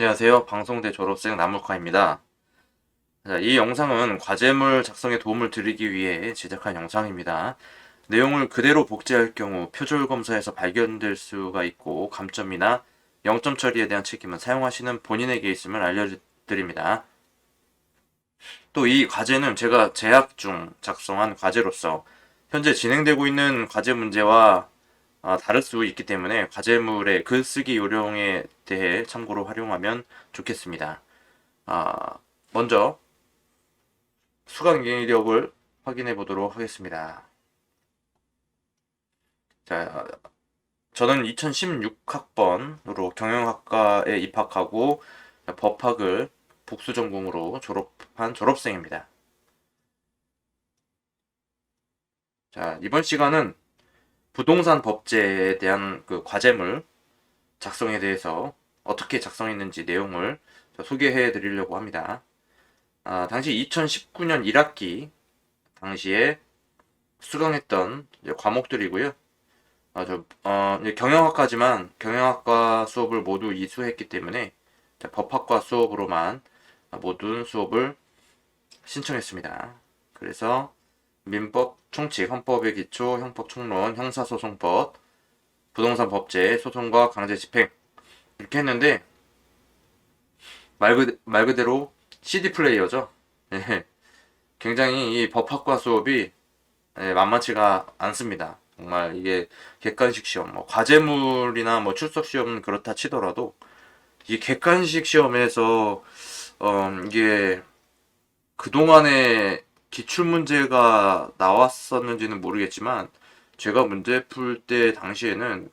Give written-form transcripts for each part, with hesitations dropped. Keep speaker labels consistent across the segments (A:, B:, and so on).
A: 안녕하세요. 방송대 졸업생 나물카입니다. 자, 이 영상은 과제물 작성에 도움을 드리기 위해 제작한 영상입니다. 내용을 그대로 복제할 경우 표절 검사에서 발견될 수가 있고 감점이나 0점 처리에 대한 책임은 사용하시는 본인에게 있음을 알려드립니다. 또 이 과제는 제가 재학 중 작성한 과제로서 현재 진행되고 있는 과제 문제와 다를 수 있기 때문에 과제물의 글쓰기 요령에 대해 참고로 활용하면 좋겠습니다. 아, 먼저 수강 이력을 확인해 보도록 하겠습니다. 자, 저는 2016학번으로 경영학과에 입학하고 법학을 복수 전공으로 졸업한 졸업생입니다. 자, 이번 시간은 부동산 법제에 대한 그 과제물 작성에 대해서 어떻게 작성했는지 내용을 소개해 드리려고 합니다. 당시 2019년 1학기 당시에 수강했던 과목들이고요. 이제 경영학과지만 경영학과 수업을 모두 이수했기 때문에 법학과 수업으로만 모든 수업을 신청했습니다. 그래서 민법, 총칙, 헌법의 기초, 형법 총론, 형사소송법, 부동산 법제, 소송과 강제 집행 이렇게 했는데 말 그대로 CD 플레이어죠. 예, 굉장히 이 법학과 수업이 만만치가 않습니다. 정말 이게 객관식 시험, 뭐 과제물이나 뭐 출석 시험은 그렇다 치더라도 이 객관식 시험에서 이게 그동안에 기출 문제가 나왔었는지는 모르겠지만 제가 문제 풀 때 당시에는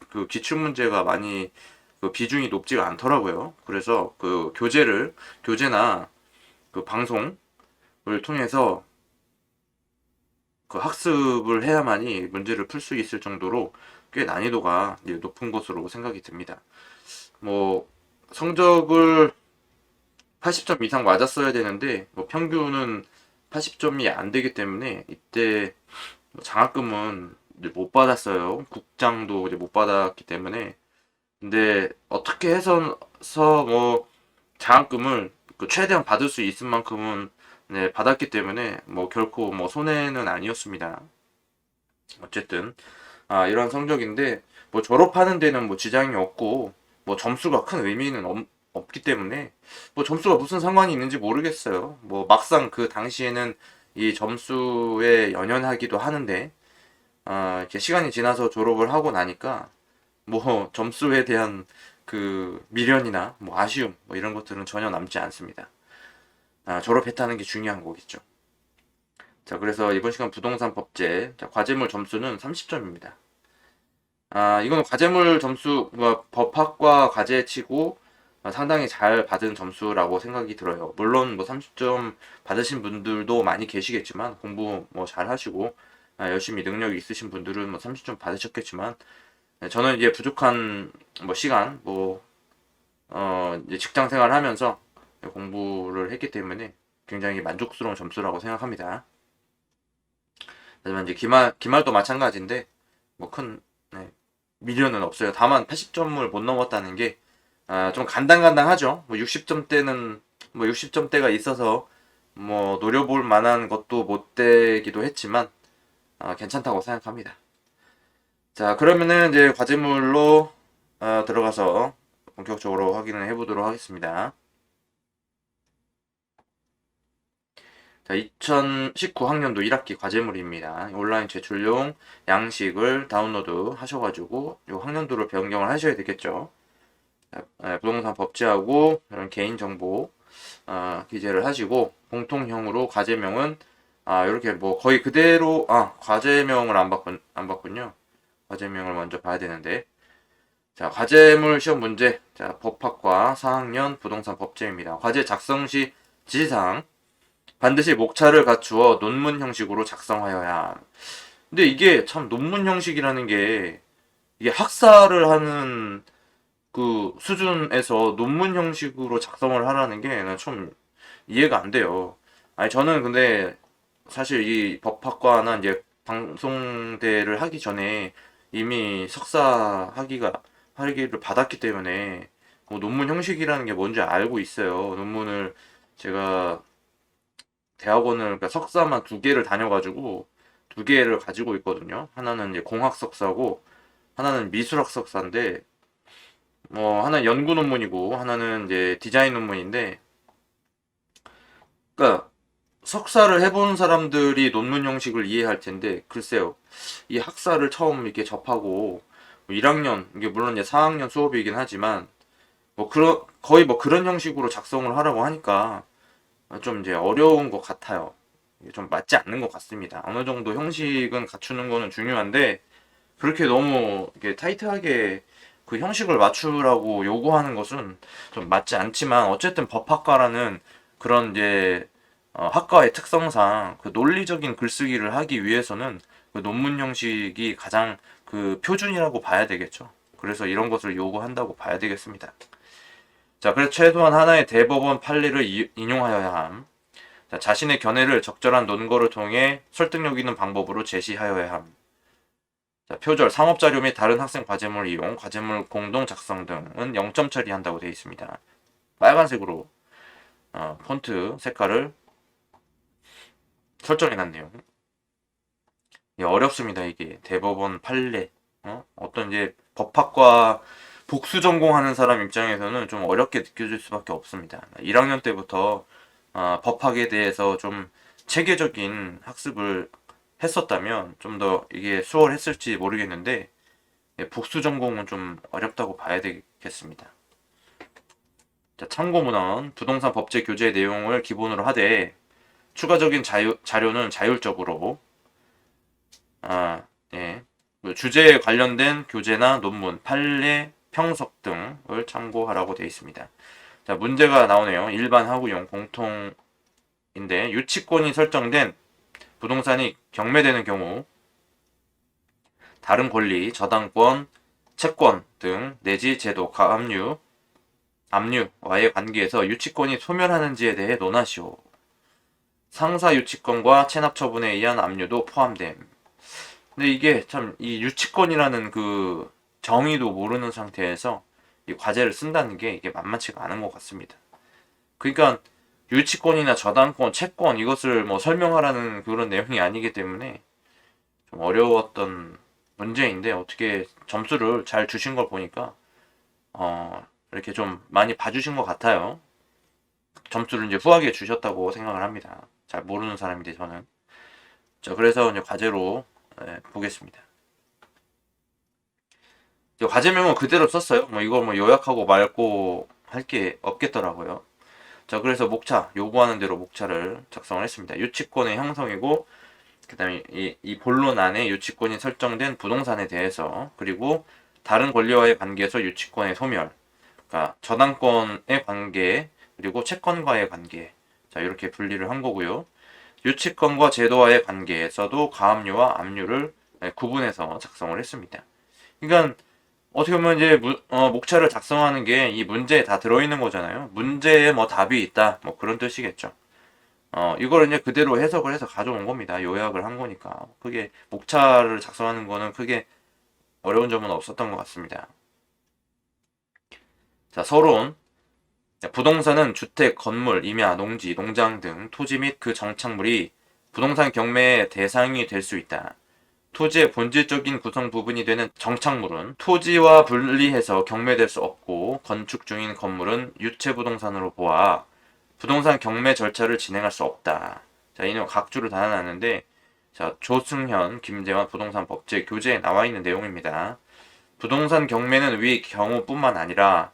A: 그 기출 문제가 많이 그 비중이 높지가 않더라고요. 그래서 그 교재나 그 방송을 통해서 그 학습을 해야만이 문제를 풀 수 있을 정도로 꽤 난이도가 높은 것으로 생각이 듭니다. 뭐 성적을 80점 이상 맞았어야 되는데 뭐 평균은 80점이 안 되기 때문에 이때 장학금은 이제 못 받았어요. 국장도 이제 못 받았기 때문에 근데 어떻게 해서 뭐 장학금을 그 최대한 받을 수 있을 만큼은 네, 받았기 때문에 뭐 결코 뭐 손해는 아니었습니다. 어쨌든 이런 성적인데 뭐 졸업하는 데는 뭐 지장이 없고 뭐 점수가 큰 의미는 없기 때문에 뭐 점수가 무슨 상관이 있는지 모르겠어요. 뭐 막상 그 당시에는 이 점수에 연연하기도 하는데 이렇게 시간이 지나서 졸업을 하고 나니까 뭐 점수에 대한 그 미련이나 뭐 아쉬움 뭐 이런 것들은 전혀 남지 않습니다. 졸업했다는 게 중요한 거겠죠. 자, 그래서 이번 시간 부동산 법제 자, 과제물 점수는 30점입니다. 이건 과제물 점수, 뭐, 법학과 과제치고 상당히 잘 받은 점수라고 생각이 들어요. 물론 뭐 30점 받으신 분들도 많이 계시겠지만 공부 뭐 잘 하시고 열심히 능력이 있으신 분들은 뭐 30점 받으셨겠지만 저는 이제 부족한 뭐 시간, 뭐, 이제 직장 생활 하면서 공부를 했기 때문에 굉장히 만족스러운 점수라고 생각합니다. 하지만 이제 기말도 마찬가지인데 뭐 큰 미련은 없어요. 다만 80점을 못 넘었다는 게 좀 간당간당하죠. 뭐 60점대는 뭐 60점대가 있어서 뭐 노려볼 만한 것도 못 되기도 했지만 괜찮다고 생각합니다. 자, 그러면은 이제 과제물로 들어가서 본격적으로 확인을 해보도록 하겠습니다. 자, 2019학년도 1학기 과제물입니다. 온라인 제출용 양식을 다운로드 하셔가지고 요 학년도를 변경을 하셔야 되겠죠. 부동산 법제하고 이런 개인정보 기재를 하시고 공통형으로 과제명은 이렇게 뭐 거의 그대로 과제명을 안 봤군요. 과제명을 먼저 봐야 되는데 자 과제물 시험 문제 자 법학과 4학년 부동산 법제입니다. 과제 작성 시 지시사항 반드시 목차를 갖추어 논문 형식으로 작성하여야. 근데 이게 참 논문 형식이라는 게 이게 학사를 하는 그 수준에서 논문 형식으로 작성을 하라는 게 난 좀 이해가 안 돼요. 아니 저는 근데 사실 이 법학과나 이제 방송대를 하기 전에 이미 석사 학위를 받았기 때문에 논문 형식이라는 게 뭔지 알고 있어요. 논문을 제가 대학원을 그러니까 석사만 두 개를 다녀가지고 두 개를 가지고 있거든요. 하나는 이제 공학 석사고 하나는 미술학 석사인데 뭐 하나는 연구 논문이고 하나는 이제 디자인 논문인데 그러니까 석사를 해본 사람들이 논문 형식을 이해할 텐데 글쎄요. 이 학사를 처음 이렇게 접하고 1학년 이게 물론 이제 4학년 수업이긴 하지만 뭐 그런 거의 뭐 그런 형식으로 작성을 하라고 하니까 좀 이제 어려운 것 같아요. 이게 좀 맞지 않는 것 같습니다. 어느 정도 형식은 갖추는 거는 중요한데 그렇게 너무 이렇게 타이트하게 그 형식을 맞추라고 요구하는 것은 좀 맞지 않지만 어쨌든 법학과라는 그런 이제 학과의 특성상 그 논리적인 글쓰기를 하기 위해서는 그 논문 형식이 가장 그 표준이라고 봐야 되겠죠. 그래서 이런 것을 요구한다고 봐야 되겠습니다. 자, 그래서 최소한 하나의 대법원 판례를 인용하여야 함. 자, 자신의 견해를 적절한 논거를 통해 설득력 있는 방법으로 제시하여야 함. 자, 표절, 상업자료 및 다른 학생 과제물 이용, 과제물 공동 작성 등은 0점 처리한다고 되어 있습니다. 빨간색으로 폰트 색깔을 설정해놨네요. 어렵습니다. 이게 대법원 판례, 어떤 이제 법학과 복수 전공하는 사람 입장에서는 좀 어렵게 느껴질 수밖에 없습니다. 1학년 때부터 법학에 대해서 좀 체계적인 학습을 했었다면 좀 더 이게 수월했을지 모르겠는데 복수 전공은 좀 어렵다고 봐야 되겠습니다. 자, 참고 문헌 부동산 법제 교재 내용을 기본으로 하되 추가적인 자료는 자율적으로 예, 그 주제에 관련된 교재나 논문, 판례, 평석 등을 참고하라고 되어 있습니다. 자, 문제가 나오네요. 일반 하구용 공통인데 유치권이 설정된 부동산이 경매되는 경우 다른 권리, 저당권, 채권 등 내지 제도, 압류와의 관계에서 유치권이 소멸하는지에 대해 논하시오. 상사 유치권과 체납 처분에 의한 압류도 포함됨. 근데 이게 참 이 유치권이라는 그 정의도 모르는 상태에서 이 과제를 쓴다는 게 이게 만만치가 않은 것 같습니다. 그러니까 유치권이나 저당권, 채권 이것을 뭐 설명하라는 그런 내용이 아니기 때문에 좀 어려웠던 문제인데 어떻게 점수를 잘 주신 걸 보니까 이렇게 좀 많이 봐주신 것 같아요. 점수를 이제 후하게 주셨다고 생각을 합니다. 잘 모르는 사람인데 저는. 자, 그래서 이제 과제로 보겠습니다. 과제명은 그대로 썼어요. 뭐 이걸 뭐 요약하고 말고 할 게 없겠더라고요. 자, 그래서 목차 요구하는 대로 목차를 작성을 했습니다. 유치권의 형성이고 그다음에 이 본론 안에 유치권이 설정된 부동산에 대해서 그리고 다른 권리와의 관계에서 유치권의 소멸, 그러니까 저당권의 관계 그리고 채권과의 관계, 자 이렇게 분리를 한 거고요. 유치권과 제도와의 관계에서도 가압류와 압류를 구분해서 작성을 했습니다. 그러니까 어떻게 보면 이제 목차를 작성하는 게 이 문제에 다 들어있는 거잖아요. 문제에 뭐 답이 있다, 뭐 그런 뜻이겠죠. 이걸 이제 그대로 해석을 해서 가져온 겁니다. 요약을 한 거니까. 크게 목차를 작성하는 거는 크게 어려운 점은 없었던 것 같습니다. 자, 서론. 부동산은 주택, 건물, 임야, 농지, 농장 등 토지 및 그 정착물이 부동산 경매의 대상이 될 수 있다. 토지의 본질적인 구성 부분이 되는 정착물은 토지와 분리해서 경매될 수 없고 건축 중인 건물은 유체부동산으로 보아 부동산 경매 절차를 진행할 수 없다. 자, 이는 각주를 달아놨는데 자, 조승현, 김재환 부동산 법제 교재에 나와 있는 내용입니다. 부동산 경매는 위 경우뿐만 아니라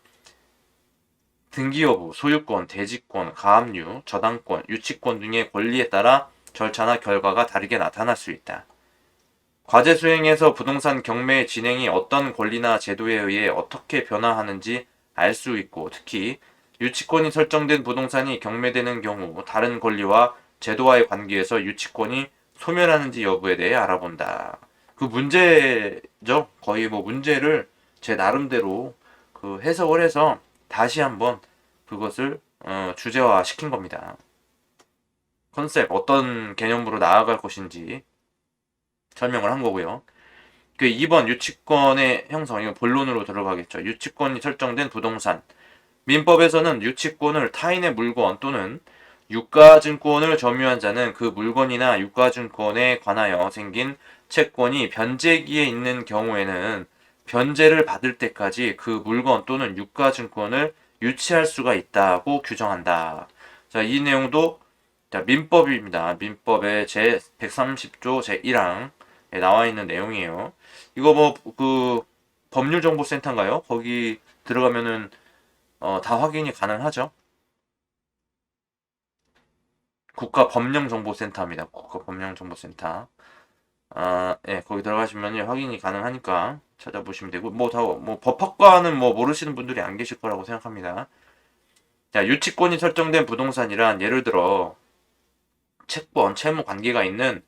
A: 등기 여부, 소유권, 대지권, 가압류, 저당권, 유치권 등의 권리에 따라 절차나 결과가 다르게 나타날 수 있다. 과제 수행에서 부동산 경매의 진행이 어떤 권리나 제도에 의해 어떻게 변화하는지 알 수 있고 특히 유치권이 설정된 부동산이 경매되는 경우 다른 권리와 제도와의 관계에서 유치권이 소멸하는지 여부에 대해 알아본다. 그 문제죠. 거의 뭐 문제를 제 나름대로 그 해석을 해서 다시 한번 그것을 주제화 시킨 겁니다. 컨셉 어떤 개념으로 나아갈 것인지 설명을 한 거고요. 그 2번 유치권의 형성, 이거 본론으로 들어가겠죠. 유치권이 설정된 부동산. 민법에서는 유치권을 타인의 물건 또는 유가증권을 점유한 자는 그 물건이나 유가증권에 관하여 생긴 채권이 변제기에 있는 경우에는 변제를 받을 때까지 그 물건 또는 유가증권을 유치할 수가 있다고 규정한다. 자, 이 내용도 자, 민법입니다. 민법의 제 130조 제1항에 나와 있는 내용이에요. 이거 뭐 그 법률정보센터인가요? 거기 들어가면은 다 확인이 가능하죠. 국가법령정보센터입니다. 국가법령정보센터. 예, 거기 들어가시면 확인이 가능하니까 찾아보시면 되고, 뭐 법학과는 뭐 모르시는 분들이 안 계실 거라고 생각합니다. 자, 유치권이 설정된 부동산이란 예를 들어 채권, 채무 관계가 있는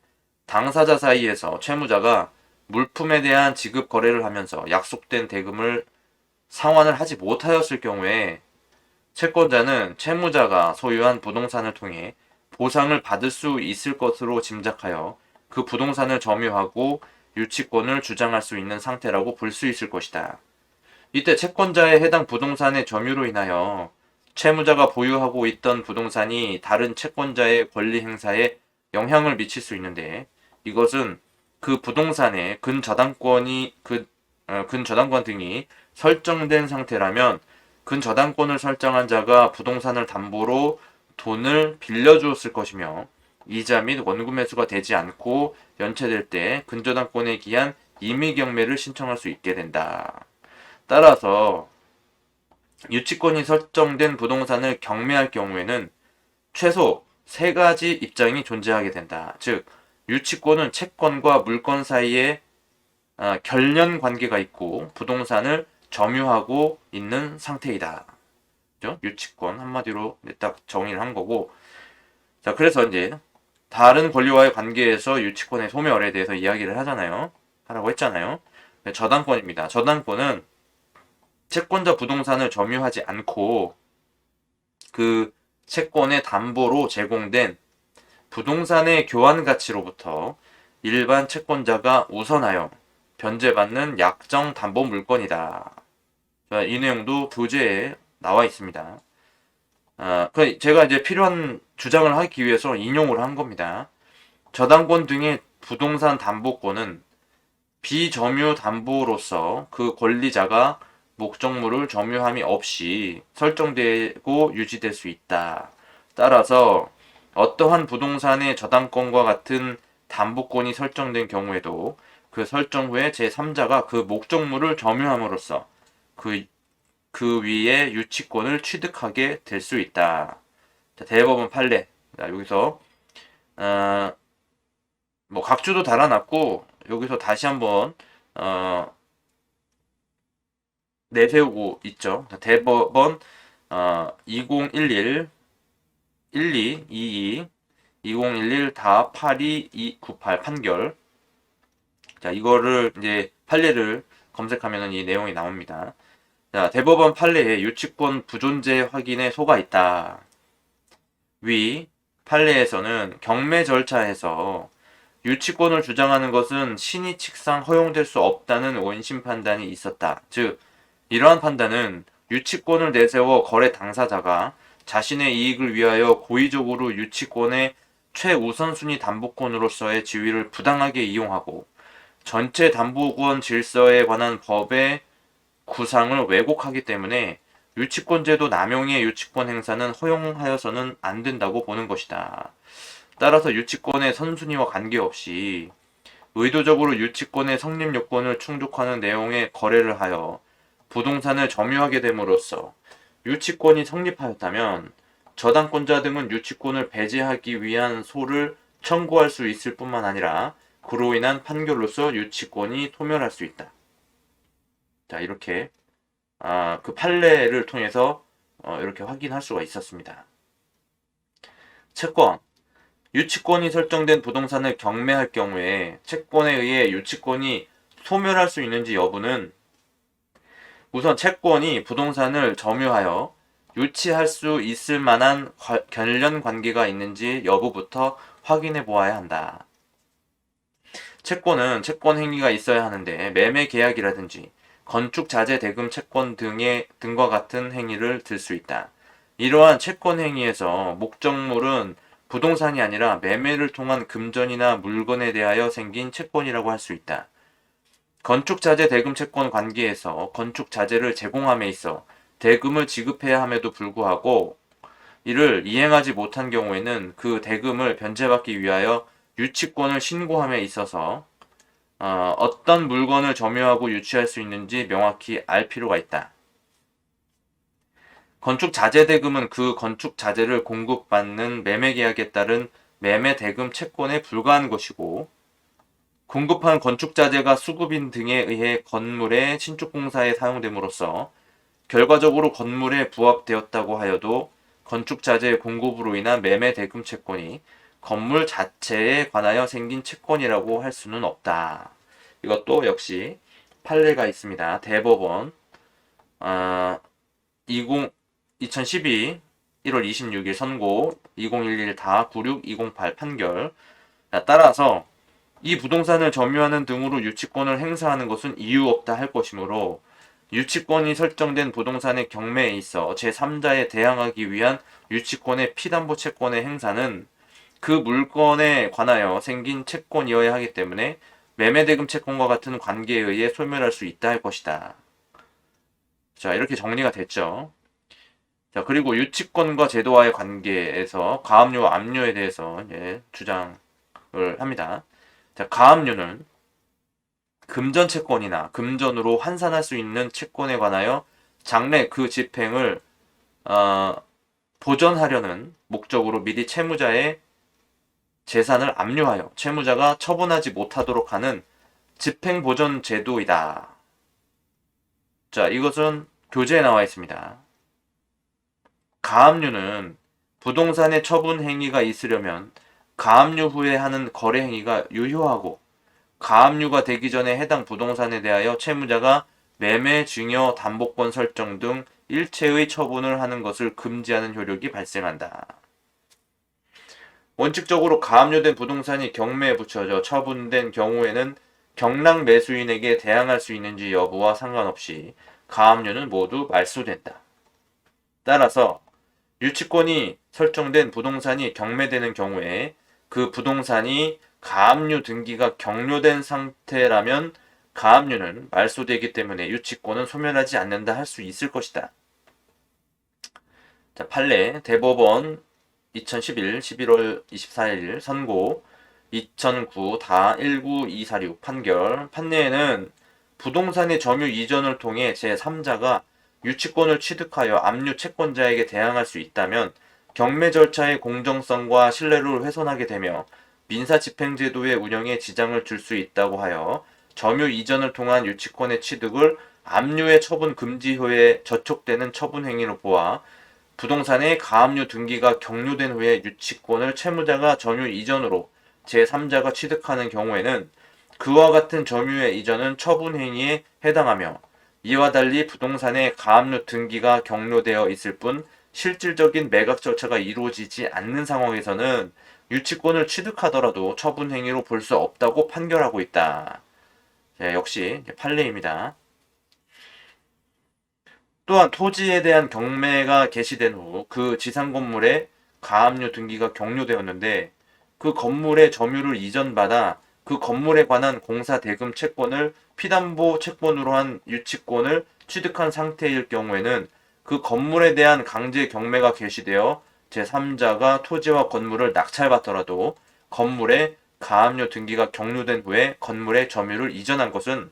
A: 당사자 사이에서 채무자가 물품에 대한 지급 거래를 하면서 약속된 대금을 상환을 하지 못하였을 경우에 채권자는 채무자가 소유한 부동산을 통해 보상을 받을 수 있을 것으로 짐작하여 그 부동산을 점유하고 유치권을 주장할 수 있는 상태라고 볼 수 있을 것이다. 이때 채권자의 해당 부동산의 점유로 인하여 채무자가 보유하고 있던 부동산이 다른 채권자의 권리 행사에 영향을 미칠 수 있는데 이것은 그 부동산의 근저당권 등이 설정된 상태라면 근저당권을 설정한 자가 부동산을 담보로 돈을 빌려주었을 것이며 이자 및 원금 회수가 되지 않고 연체될 때 근저당권에 기한 임의경매를 신청할 수 있게 된다. 따라서 유치권이 설정된 부동산을 경매할 경우에는 최소 세 가지 입장이 존재하게 된다. 즉, 유치권은 채권과 물건 사이에 결련 관계가 있고 부동산을 점유하고 있는 상태이다. 그죠? 유치권 한마디로 딱 정의를 한 거고. 자, 그래서 이제 다른 권리와의 관계에서 유치권의 소멸에 대해서 이야기를 하라고 했잖아요. 저당권입니다. 저당권은 채권자 부동산을 점유하지 않고 그 채권의 담보로 제공된 부동산의 교환 가치로부터 일반 채권자가 우선하여 변제받는 약정 담보 물건이다. 이 내용도 교재에 나와 있습니다. 제가 이제 필요한 주장을 하기 위해서 인용을 한 겁니다. 저당권 등의 부동산 담보권은 비점유 담보로서 그 권리자가 목적물을 점유함이 없이 설정되고 유지될 수 있다. 따라서 어떠한 부동산의 저당권과 같은 담보권이 설정된 경우에도 그 설정 후에 제3자가 그 목적물을 점유함으로써 그 위에 유치권을 취득하게 될 수 있다. 자, 대법원 판례. 자, 여기서 뭐 각주도 달아놨고 여기서 다시 한번 내세우고 있죠. 자, 대법원 2011 1222 2011 다 82298 판결. 자, 이거를 이제 판례를 검색하면 이 내용이 나옵니다. 자, 대법원 판례에 유치권 부존재 확인에 소가 있다. 위 판례에서는 경매 절차에서 유치권을 주장하는 것은 신의 측상 허용될 수 없다는 원심 판단이 있었다. 즉, 이러한 판단은 유치권을 내세워 거래 당사자가 자신의 이익을 위하여 고의적으로 유치권의 최우선순위 담보권으로서의 지위를 부당하게 이용하고 전체 담보권 질서에 관한 법의 구상을 왜곡하기 때문에 유치권제도 남용의 유치권 행사는 허용하여서는 안 된다고 보는 것이다. 따라서 유치권의 선순위와 관계없이 의도적으로 유치권의 성립 요건을 충족하는 내용의 거래를 하여 부동산을 점유하게 됨으로써 유치권이 성립하였다면 저당권자 등은 유치권을 배제하기 위한 소를 청구할 수 있을 뿐만 아니라 그로 인한 판결로서 유치권이 소멸할 수 있다. 자, 이렇게 그 판례를 통해서 이렇게 확인할 수가 있었습니다. 채권 유치권이 설정된 부동산을 경매할 경우에 채권에 의해 유치권이 소멸할 수 있는지 여부는 우선 채권이 부동산을 점유하여 유치할 수 있을 만한 결련 관계가 있는지 여부부터 확인해 보아야 한다. 채권은 채권 행위가 있어야 하는데 매매 계약이라든지 건축 자재 대금 채권 등과 같은 행위를 들 수 있다. 이러한 채권 행위에서 목적물은 부동산이 아니라 매매를 통한 금전이나 물건에 대하여 생긴 채권이라고 할 수 있다. 건축자재 대금 채권 관계에서 건축자재를 제공함에 있어 대금을 지급해야 함에도 불구하고 이를 이행하지 못한 경우에는 그 대금을 변제받기 위하여 유치권을 신고함에 있어서 어떤 물건을 점유하고 유치할 수 있는지 명확히 알 필요가 있다. 건축 자재 대금은 그 건축 자재를 공급받는 매매 계약에 따른 매매 대금 채권에 불과한 것이고, 공급한 건축 자재가 수급인 등에 의해 건물의 신축 공사에 사용됨으로써 결과적으로 건물에 부합되었다고 하여도 건축 자재의 공급으로 인한 매매 대금 채권이 건물 자체에 관하여 생긴 채권이라고 할 수는 없다. 이것도 역시 판례가 있습니다. 대법원 2012 1월 26일 선고 2011 다 96-208 판결. 따라서 이 부동산을 점유하는 등으로 유치권을 행사하는 것은 이유 없다 할 것이므로 유치권이 설정된 부동산의 경매에 있어 제3자에 대항하기 위한 유치권의 피담보 채권의 행사는 그 물건에 관하여 생긴 채권이어야 하기 때문에 매매대금 채권과 같은 관계에 의해 소멸할 수 있다 할 것이다. 자, 이렇게 정리가 됐죠. 자, 그리고 유치권과 제도와의 관계에서 가압류와 압류에 대해서 주장을 합니다. 자, 가압류는 금전 채권이나 금전으로 환산할 수 있는 채권에 관하여 장래 그 집행을 보전하려는 목적으로 미리 채무자의 재산을 압류하여 채무자가 처분하지 못하도록 하는 집행보전 제도이다. 자, 이것은 교재에 나와 있습니다. 가압류는 부동산의 처분 행위가 있으려면 가압류 후에 하는 거래 행위가 유효하고 가압류가 되기 전에 해당 부동산에 대하여 채무자가 매매, 증여, 담보권 설정 등 일체의 처분을 하는 것을 금지하는 효력이 발생한다. 원칙적으로 가압류된 부동산이 경매에 붙여져 처분된 경우에는 경락 매수인에게 대항할 수 있는지 여부와 상관없이 가압류는 모두 말소된다. 따라서 유치권이 설정된 부동산이 경매되는 경우에 그 부동산이 가압류 등기가 경료된 상태라면 가압류는 말소되기 때문에 유치권은 소멸하지 않는다 할 수 있을 것이다. 자, 판례 대법원 2011 11월 24일 선고 2009 다 19246 판결. 판례에는 부동산의 점유 이전을 통해 제3자가 유치권을 취득하여 압류 채권자에게 대항할 수 있다면 경매 절차의 공정성과 신뢰를 훼손하게 되며 민사집행제도의 운영에 지장을 줄 수 있다고 하여 점유 이전을 통한 유치권의 취득을 압류의 처분 금지효에 저촉되는 처분 행위로 보아 부동산의 가압류 등기가 경료된 후에 유치권을 채무자가 점유 이전으로 제3자가 취득하는 경우에는 그와 같은 점유의 이전은 처분 행위에 해당하며 이와 달리 부동산의 가압류 등기가 경료되어 있을 뿐 실질적인 매각 절차가 이루어지지 않는 상황에서는 유치권을 취득하더라도 처분 행위로 볼 수 없다고 판결하고 있다. 역시 판례입니다. 또한 토지에 대한 경매가 개시된 후 그 지상 건물의 가압류 등기가 경료되었는데 그 건물의 점유를 이전받아 그 건물에 관한 공사 대금 채권을 피담보 채권으로 한 유치권을 취득한 상태일 경우에는 그 건물에 대한 강제 경매가 개시되어 제3자가 토지와 건물을 낙찰받더라도 건물의 가압류 등기가 경료된 후에 건물의 점유를 이전한 것은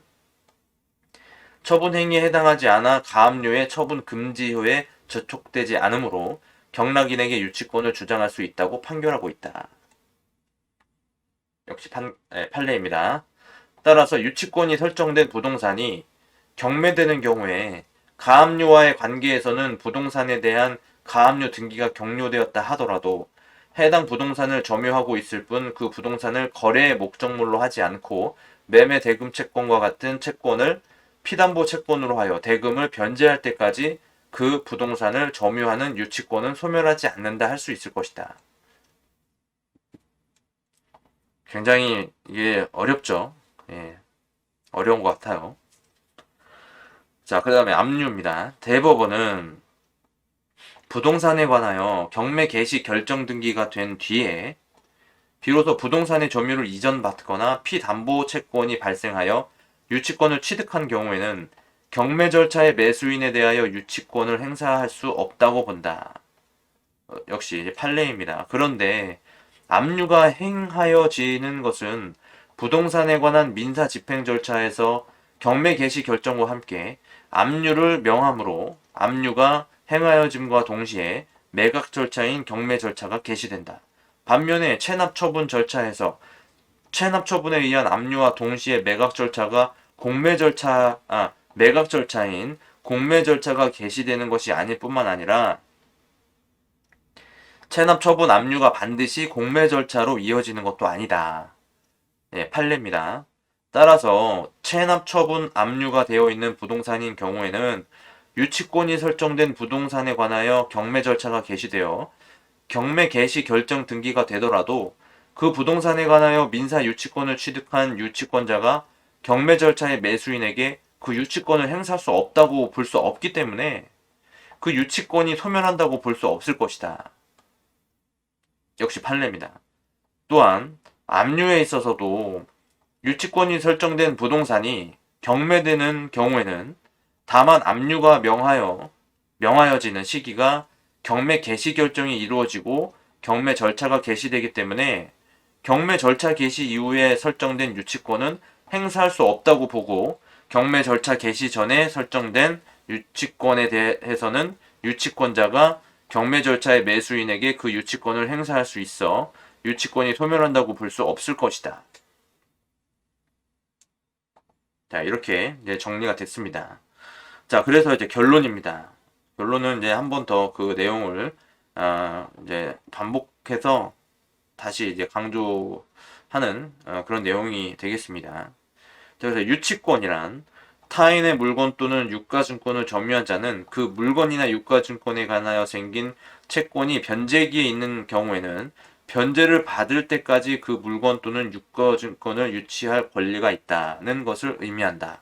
A: 처분 행위에 해당하지 않아 가압류의 처분 금지효에 저촉되지 않으므로 경락인에게 유치권을 주장할 수 있다고 판결하고 있다. 역시 판례입니다. 따라서 유치권이 설정된 부동산이 경매되는 경우에 가압류와의 관계에서는 부동산에 대한 가압류 등기가 경료되었다 하더라도 해당 부동산을 점유하고 있을 뿐 그 부동산을 거래의 목적물로 하지 않고 매매 대금 채권과 같은 채권을 피담보 채권으로 하여 대금을 변제할 때까지 그 부동산을 점유하는 유치권은 소멸하지 않는다 할 수 있을 것이다. 굉장히 이게 어렵죠. 어려운 것 같아요. 자, 그 다음에 압류입니다. 대법원은 부동산에 관하여 경매 개시 결정 등기가 된 뒤에 비로소 부동산의 점유를 이전받거나 피담보 채권이 발생하여 유치권을 취득한 경우에는 경매 절차의 매수인에 대하여 유치권을 행사할 수 없다고 본다. 역시 이제 판례입니다. 그런데 압류가 행하여지는 것은 부동산에 관한 민사 집행 절차에서 경매 개시 결정과 함께 압류를 명함으로 압류가 행하여짐과 동시에 매각 절차인 경매 절차가 개시된다. 반면에 체납 처분 절차에서 체납 처분에 의한 압류와 동시에 매각 절차가 매각 절차인 공매 절차가 개시되는 것이 아닐 뿐만 아니라 체납 처분 압류가 반드시 공매 절차로 이어지는 것도 아니다. 예, 판례입니다. 따라서 체납 처분 압류가 되어 있는 부동산인 경우에는 유치권이 설정된 부동산에 관하여 경매 절차가 개시되어 경매 개시 결정 등기가 되더라도 그 부동산에 관하여 민사 유치권을 취득한 유치권자가 경매 절차의 매수인에게 그 유치권을 행사할 수 없다고 볼 수 없기 때문에 그 유치권이 소멸한다고 볼 수 없을 것이다. 역시 판례입니다. 또한 압류에 있어서도 유치권이 설정된 부동산이 경매되는 경우에는 다만 압류가 명하여지는 시기가 경매 개시 결정이 이루어지고 경매 절차가 개시되기 때문에 경매 절차 개시 이후에 설정된 유치권은 행사할 수 없다고 보고 경매 절차 개시 전에 설정된 유치권에 대해서는 유치권자가 경매 절차의 매수인에게 그 유치권을 행사할 수 있어 유치권이 소멸한다고 볼 수 없을 것이다. 자, 이렇게 이제 정리가 됐습니다. 자, 그래서 이제 결론입니다. 결론은 이제 한 번 더 그 내용을 이제 반복해서 다시 이제 강조하는 그런 내용이 되겠습니다. 그래서 유치권이란 타인의 물건 또는 유가증권을 점유한 자는 그 물건이나 유가증권에 관하여 생긴 채권이 변제기에 있는 경우에는 변제를 받을 때까지 그 물건 또는 유가증권을 유치할 권리가 있다는 것을 의미한다.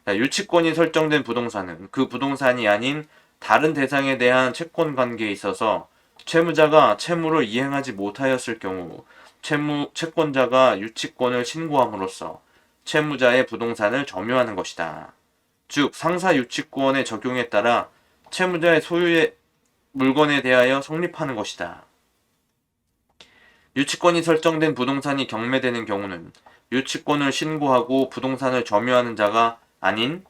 A: 유치권이 설정된 부동산은 그 부동산이 아닌 다른 대상에 대한 채권 관계에 있어서 채무자가 채무를 이행하지 못하였을 경우 채권자가 유치권을 신고함으로써 채무자의 부동산을 점유하는 것이다. 즉 상사 유치권의 적용에 따라 채무자의 소유의 물건에 대하여 성립하는 것이다. 유치권이 설정된 부동산이 경매되는 경우는 유치권을 신고하고 부동산을 점유하는 자가 아닌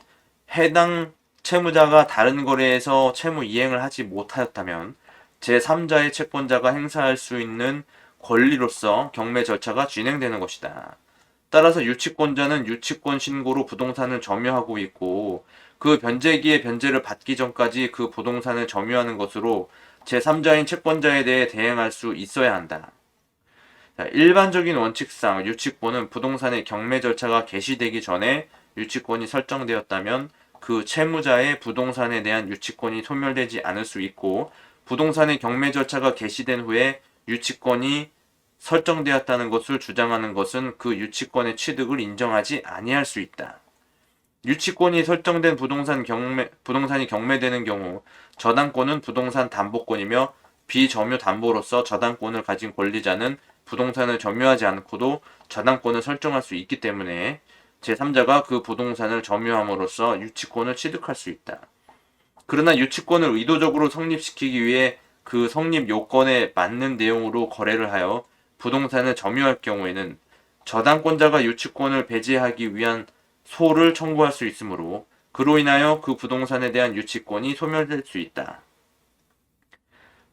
A: 해당 채무자가 다른 거래에서 채무 이행을 하지 못하였다면 제3자의 채권자가 행사할 수 있는 권리로서 경매 절차가 진행되는 것이다. 따라서 유치권자는 유치권 신고로 부동산을 점유하고 있고 그 변제기에 변제를 받기 전까지 그 부동산을 점유하는 것으로 제3자인 채권자에 대해 대행할 수 있어야 한다. 일반적인 원칙상 유치권은 부동산의 경매 절차가 개시되기 전에 유치권이 설정되었다면 그 채무자의 부동산에 대한 유치권이 소멸되지 않을 수 있고 부동산의 경매 절차가 개시된 후에 유치권이 설정되었다는 것을 주장하는 것은 그 유치권의 취득을 인정하지 아니할 수 있다. 유치권이 설정된 부동산이 경매되는 경우 저당권은 부동산 담보권이며 비점유 담보로서 저당권을 가진 권리자는 부동산을 점유하지 않고도 저당권을 설정할 수 있기 때문에 제3자가 그 부동산을 점유함으로써 유치권을 취득할 수 있다. 그러나 유치권을 의도적으로 성립시키기 위해 그 성립 요건에 맞는 내용으로 거래를 하여 부동산을 점유할 경우에는 저당권자가 유치권을 배제하기 위한 소를 청구할 수 있으므로 그로 인하여 그 부동산에 대한 유치권이 소멸될 수 있다.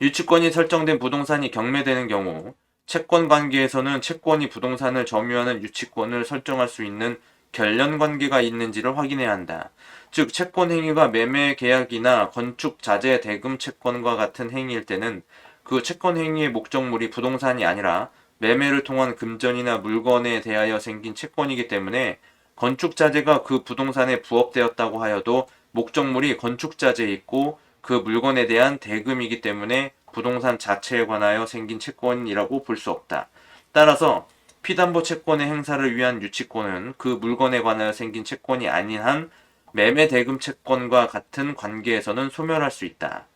A: 유치권이 설정된 부동산이 경매되는 경우 채권 관계에서는 채권이 부동산을 점유하는 유치권을 설정할 수 있는 결련 관계가 있는지를 확인해야 한다. 즉 채권 행위가 매매 계약이나 건축 자재 대금 채권과 같은 행위일 때는 그 채권 행위의 목적물이 부동산이 아니라 매매를 통한 금전이나 물건에 대하여 생긴 채권이기 때문에 건축 자재가 그 부동산에 부업되었다고 하여도 목적물이 건축 자재에 있고 그 물건에 대한 대금이기 때문에 부동산 자체에 관하여 생긴 채권이라고 볼 수 없다. 따라서 피담보 채권의 행사를 위한 유치권은 그 물건에 관하여 생긴 채권이 아닌 한 매매 대금 채권과 같은 관계에서는 소멸할 수 있다.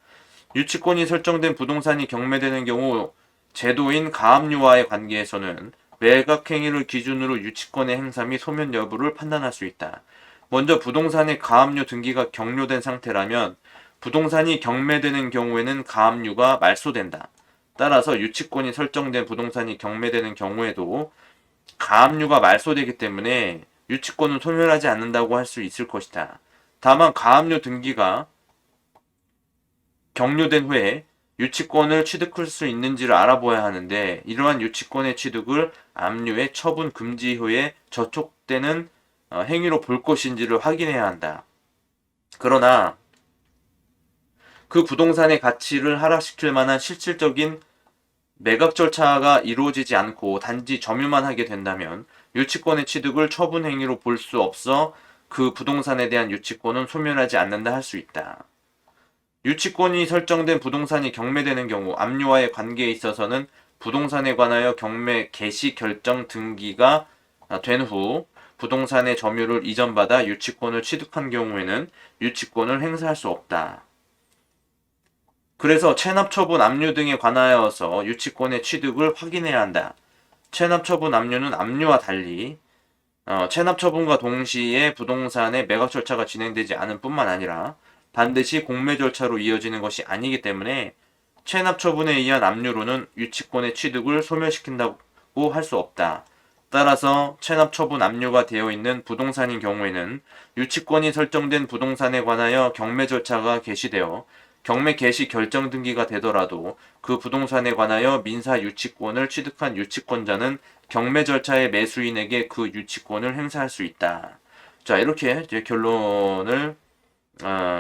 A: 유치권이 설정된 부동산이 경매되는 경우 제도인 가압류와의 관계에서는 매각 행위를 기준으로 유치권의 행사 및 소멸 여부를 판단할 수 있다. 먼저 부동산의 가압류 등기가 경료된 상태라면 부동산이 경매되는 경우에는 가압류가 말소된다. 따라서 유치권이 설정된 부동산이 경매되는 경우에도 가압류가 말소되기 때문에 유치권은 소멸하지 않는다고 할 수 있을 것이다. 다만 가압류 등기가 경료된 후에 유치권을 취득할 수 있는지를 알아보아야 하는데 이러한 유치권의 취득을 압류의 처분 금지 후에 저촉되는 행위로 볼 것인지를 확인해야 한다. 그러나 그 부동산의 가치를 하락시킬 만한 실질적인 매각 절차가 이루어지지 않고 단지 점유만 하게 된다면 유치권의 취득을 처분 행위로 볼 수 없어 그 부동산에 대한 유치권은 소멸하지 않는다 할 수 있다. 유치권이 설정된 부동산이 경매되는 경우 압류와의 관계에 있어서는 부동산에 관하여 경매 개시 결정 등기가 된 후 부동산의 점유를 이전받아 유치권을 취득한 경우에는 유치권을 행사할 수 없다. 그래서 체납처분 압류 등에 관하여서 유치권의 취득을 확인해야 한다. 체납처분 압류는 압류와 달리 체납처분과 동시에 부동산의 매각 절차가 진행되지 않을 뿐만 아니라 반드시 공매 절차로 이어지는 것이 아니기 때문에 체납처분에 의한 압류로는 유치권의 취득을 소멸시킨다고 할 수 없다. 따라서 체납처분 압류가 되어 있는 부동산인 경우에는 유치권이 설정된 부동산에 관하여 경매 절차가 개시되어 경매 개시 결정 등기가 되더라도 그 부동산에 관하여 민사 유치권을 취득한 유치권자는 경매 절차의 매수인에게 그 유치권을 행사할 수 있다. 자, 이렇게 이제 결론을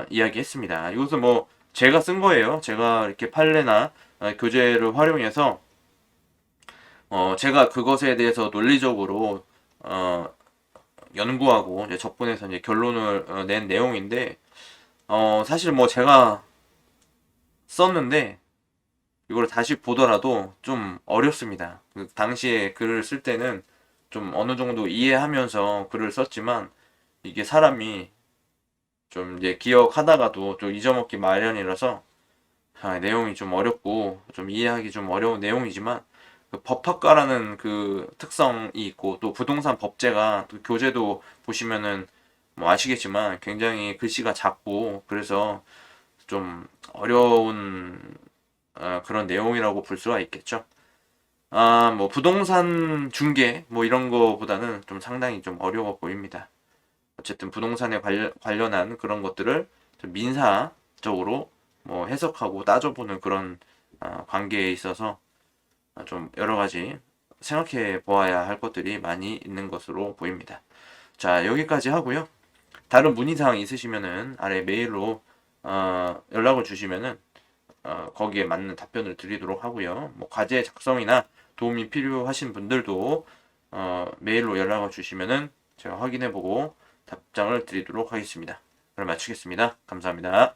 A: 이야기했습니다. 이것은 뭐 제가 쓴 거예요. 제가 이렇게 판례나 교재를 활용해서 제가 그것에 대해서 논리적으로 연구하고 이제 접근해서 이제 결론을 낸 내용인데 사실 뭐 제가 썼는데 이걸 다시 보더라도 좀 어렵습니다. 그 당시에 글을 쓸 때는 좀 어느 정도 이해하면서 글을 썼지만 이게 사람이 좀 이제 기억하다가도 좀 잊어먹기 마련이라서 내용이 좀 어렵고 좀 이해하기 좀 어려운 내용이지만 그 법학과라는 그 특성이 있고 또 부동산 법제가 또 교재도 보시면은 뭐 아시겠지만 굉장히 글씨가 작고 그래서 좀 어려운 그런 내용이라고 볼 수가 있겠죠. 뭐 부동산 중개 뭐 이런 거보다는 좀 상당히 좀 어려워 보입니다. 어쨌든 부동산에 관련한 그런 것들을 좀 민사적으로 뭐 해석하고 따져보는 그런 관계에 있어서 좀 여러 가지 생각해 보아야 할 것들이 많이 있는 것으로 보입니다. 자, 여기까지 하고요. 다른 문의사항 있으시면은 아래 메일로 연락을 주시면은 거기에 맞는 답변을 드리도록 하고요. 뭐 과제 작성이나 도움이 필요하신 분들도 메일로 연락을 주시면은 제가 확인해보고 답장을 드리도록 하겠습니다. 그럼 마치겠습니다. 감사합니다.